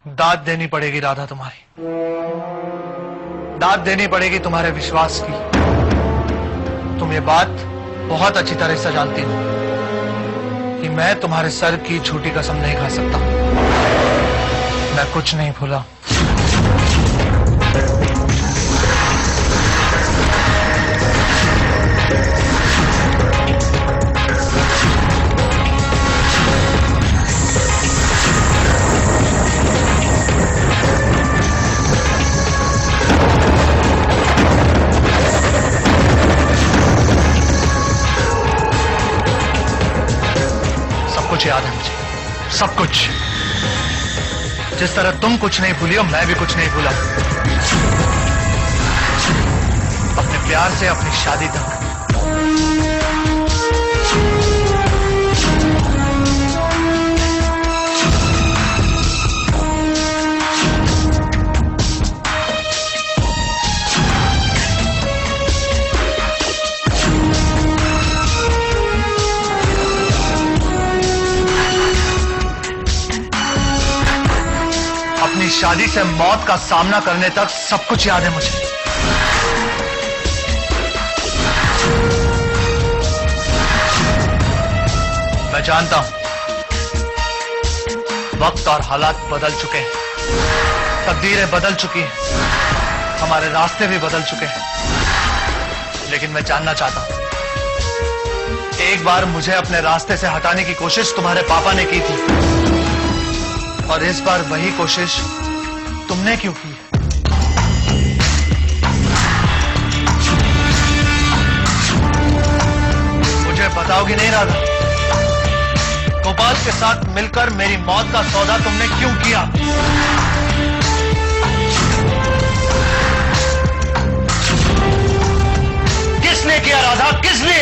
दाद देनी पड़ेगी राधा, तुम्हारी दाद देनी पड़ेगी तुम्हारे विश्वास की। तुम ये बात बहुत अच्छी तरह से जानती हो कि मैं तुम्हारे सर की झूठी कसम नहीं खा सकता। मैं कुछ नहीं भूला। कुछ याद है मुझे, सब कुछ। जिस तरह तुम कुछ नहीं भूली हो, मैं भी कुछ नहीं भूला। अपने प्यार से अपनी शादी तक। अपनी शादी से मौत का सामना करने तक सब कुछ याद है मुझे। मैं जानता हूं वक्त और हालात बदल चुके हैं, तकदीरें बदल चुकी हैं, हमारे रास्ते भी बदल चुके हैं। लेकिन मैं जानना चाहता हूं, एक बार मुझे अपने रास्ते से हटाने की कोशिश तुम्हारे पापा ने की थी, और इस बार वही कोशिश तुमने क्यों की? मुझे बताओगी नहीं राधा? गोपाल के साथ मिलकर मेरी मौत का सौदा तुमने क्यों किया? किसने किया राधा, किसने?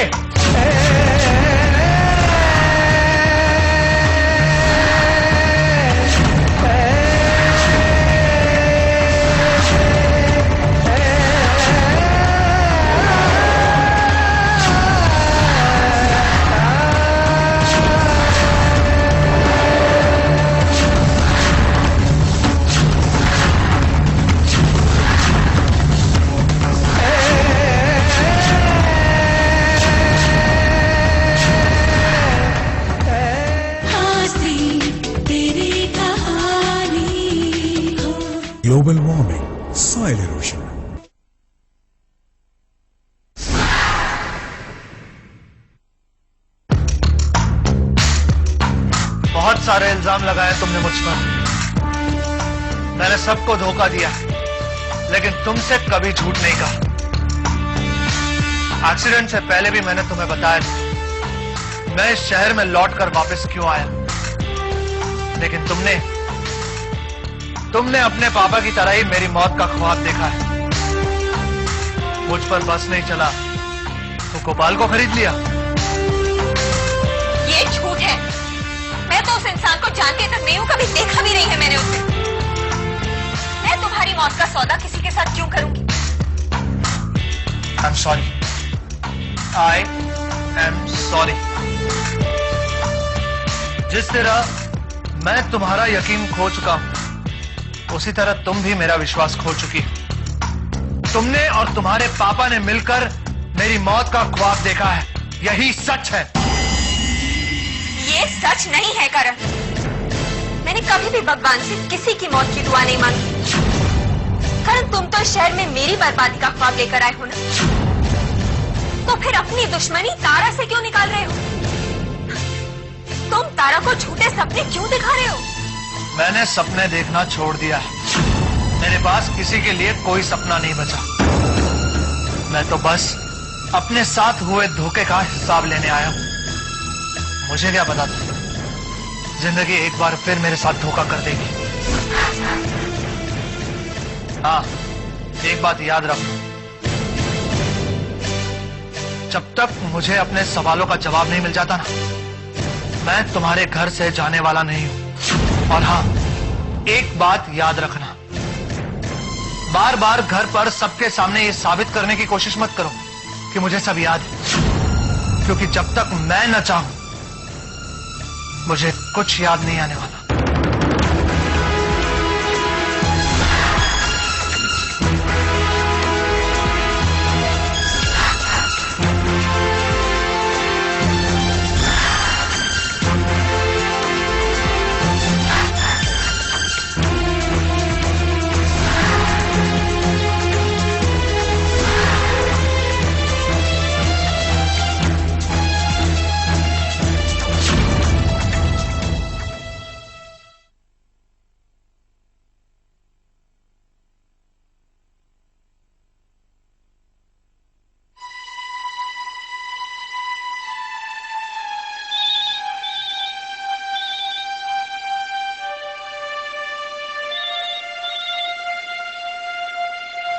Global warming, soil erosion. बहुत सारे इल्जाम लगाए तुमने मुझ पर। मैंने सबको धोखा दिया, लेकिन तुमसे कभी झूठ नहीं कहा। एक्सीडेंट से पहले भी मैंने तुम्हें बताया था मैं इस शहर में लौटकर वापस क्यों आया, लेकिन तुमने अपने पापा की तरह ही मेरी मौत का ख्वाब देखा है। मुझ पर बस नहीं चला तो गोपाल को खरीद लिया। ये झूठ है। मैं तो उस इंसान को जानती तक नहीं हूं, कभी देखा भी नहीं है मैंने उसे। मैं तुम्हारी मौत का सौदा किसी के साथ क्यों करूंगी? I'm sorry. I am sorry. जिस तरह मैं तुम्हारा यकीन खो चुका हूं, उसी तरह तुम भी मेरा विश्वास खो चुकी हो। तुमने और तुम्हारे पापा ने मिलकर मेरी मौत का ख्वाब देखा है, यही सच है। ये सच नहीं है करण। मैंने कभी भी भगवान से किसी की मौत की दुआ नहीं मांगी। करण, तुम तो शहर में मेरी बर्बादी का ख्वाब लेकर आए हो ना, तो फिर अपनी दुश्मनी तारा से क्यों निकाल रहे हो? तुम कारा को झूठे सपने क्यों दिखा रहे हो? मैंने सपने देखना छोड़ दिया है। मेरे पास किसी के लिए कोई सपना नहीं बचा। मैं तो बस अपने साथ हुए धोखे का हिसाब लेने आया हूं। मुझे क्या पता था जिंदगी एक बार फिर मेरे साथ धोखा कर देगी। हाँ, एक बात याद रख, जब तक मुझे अपने सवालों का जवाब नहीं मिल जाता ना, मैं तुम्हारे घर से जाने वाला नहीं हूं। और हाँ, एक बात याद रखना, बार बार घर पर सबके सामने ये साबित करने की कोशिश मत करो कि मुझे सब याद है, क्योंकि जब तक मैं न चाहूं मुझे कुछ याद नहीं आने वाला।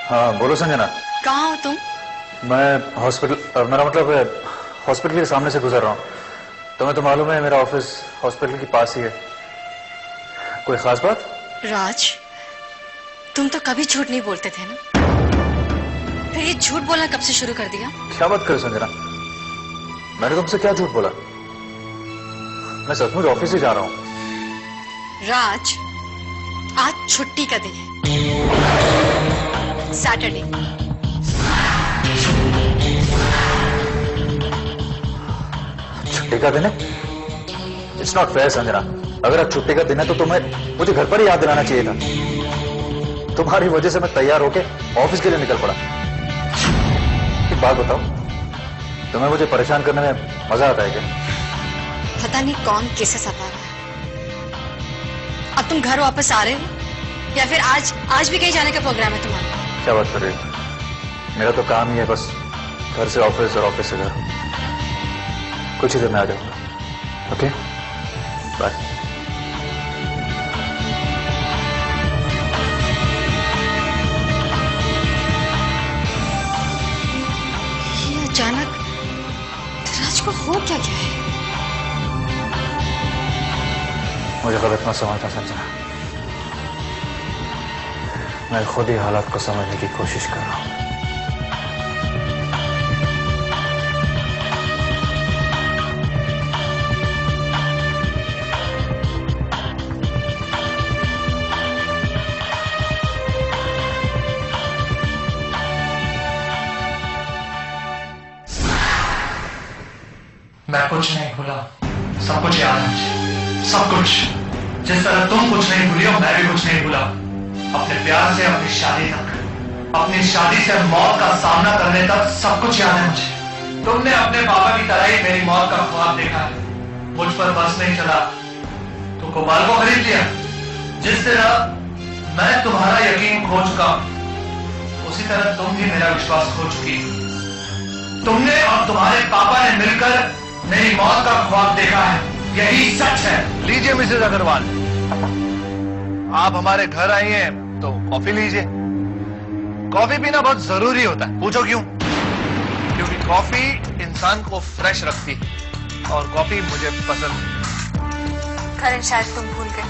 हाँ बोलो संजना। कहाँ हो तुम? मैं हॉस्पिटल, मेरा मतलब हॉस्पिटल के सामने से गुजर रहा हूँ। तुम्हें तो मालूम है मेरा ऑफिस हॉस्पिटल के पास ही है। कोई खास बात? राज, तुम तो कभी झूठ नहीं बोलते थे ना, फिर ये झूठ बोलना कब से शुरू कर दिया? क्या बात करो संजना, मैंने तुमसे क्या झूठ बोला? मैं सचमुच ऑफिस ही जा रहा हूँ। राज, आज छुट्टी का दिन है, सैटरडे। छुट्टी का दिन है? It's not fair Sanjana. अगर आज छुट्टी का दिन है तो तुम्हें मुझे घर पर ही याद दिलाना चाहिए था। तुम्हारी वजह से मैं तैयार होके ऑफिस के लिए निकल पड़ा। एक बात बताओ, तुम्हें मुझे परेशान करने में मजा आता है क्या? पता नहीं कौन किसे सता रहा है। अब तुम घर वापस आ रहे हो या फिर आज भी कहीं जाने का प्रोग्राम है तुम्हारा? क्या बात कर रही हो? मेरा तो काम ही है बस घर से ऑफिस और ऑफिस से घर। कुछ ही देर में आ जाऊंगा। Okay, bye. ये अचानक राज को हो क्या गया है? मुझे गलत मत समझना संजना, मैं खुद ही हालात को समझने की कोशिश कर रहा हूं। मैं कुछ नहीं भूला, सब कुछ याद है मुझे, सब कुछ। जिस तरह तुम कुछ नहीं भूली हो, मैं भी कुछ नहीं भूला। अपने प्यार से अपनी शादी तक, अपनी शादी से मौत का सामना करने तक सब कुछ याद है मुझे। तुमने अपने पापा की तरह ही मेरी मौत का ख्वाब देखा है। मुझ पर बस नहीं चला तो गोपाल को खरीद लिया। जिस तरह मैं तुम्हारा यकीन खो चुका, उसी तरह तुम भी मेरा विश्वास खो चुकी। तुमने और तुम्हारे पापा ने मिलकर मेरी मौत का ख्वाब देखा है, यही सच है। लीजिए मिसेज अग्रवाल, आप हमारे घर आई हैं तो कॉफी लीजिए। कॉफी पीना बहुत जरूरी होता है। पूछो क्यों? क्योंकि कॉफी इंसान को फ्रेश रखती है और कॉफी मुझे पसंद है। करण, शायद तुम भूल गए,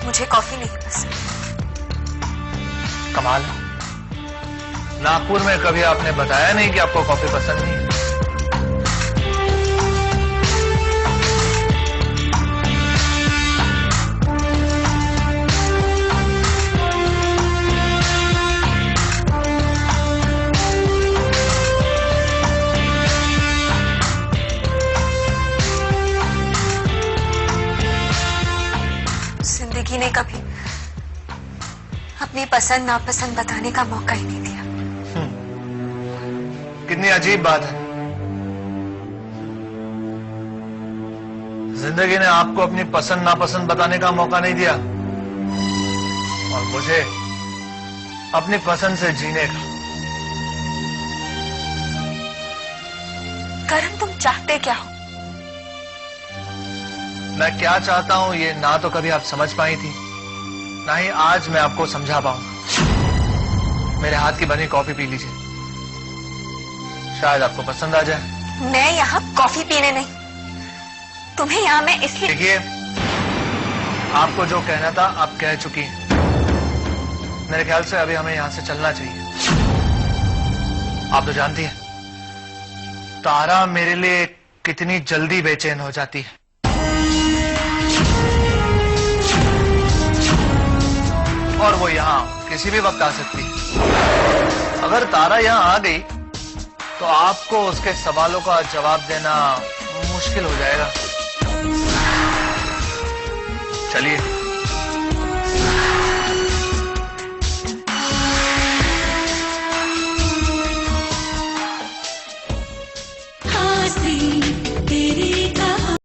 मुझे कॉफी नहीं पसंद। कमाल है, नागपुर में कभी आपने बताया नहीं कि आपको कॉफी पसंद नहीं है। जिंदगी ने कभी अपनी पसंद नापसंद बताने का मौका ही नहीं दिया। कितनी अजीब बात है। जिंदगी ने आपको अपनी पसंद नापसंद बताने का मौका नहीं दिया और मुझे अपनी पसंद से जीने का। करण, तुम चाहते क्या हो? मैं क्या चाहता हूं ये ना तो कभी आप समझ पाई थी, ना ही आज मैं आपको समझा पाऊंगा। मेरे हाथ की बनी कॉफी पी लीजिए, शायद आपको पसंद आ जाए। मैं यहाँ कॉफी पीने नहीं, तुम्हें यहाँ मैं इसलिए। देखिए, आपको जो कहना था आप कह चुकी हैं। मेरे ख्याल से अभी हमें यहां से चलना चाहिए। आप तो जानती हैं तारा मेरे लिए कितनी जल्दी बेचैन हो जाती है। और वो यहां किसी भी वक्त आ सकती है। अगर तारा यहां आ गई तो आपको उसके सवालों का जवाब देना मुश्किल हो जाएगा। चलिए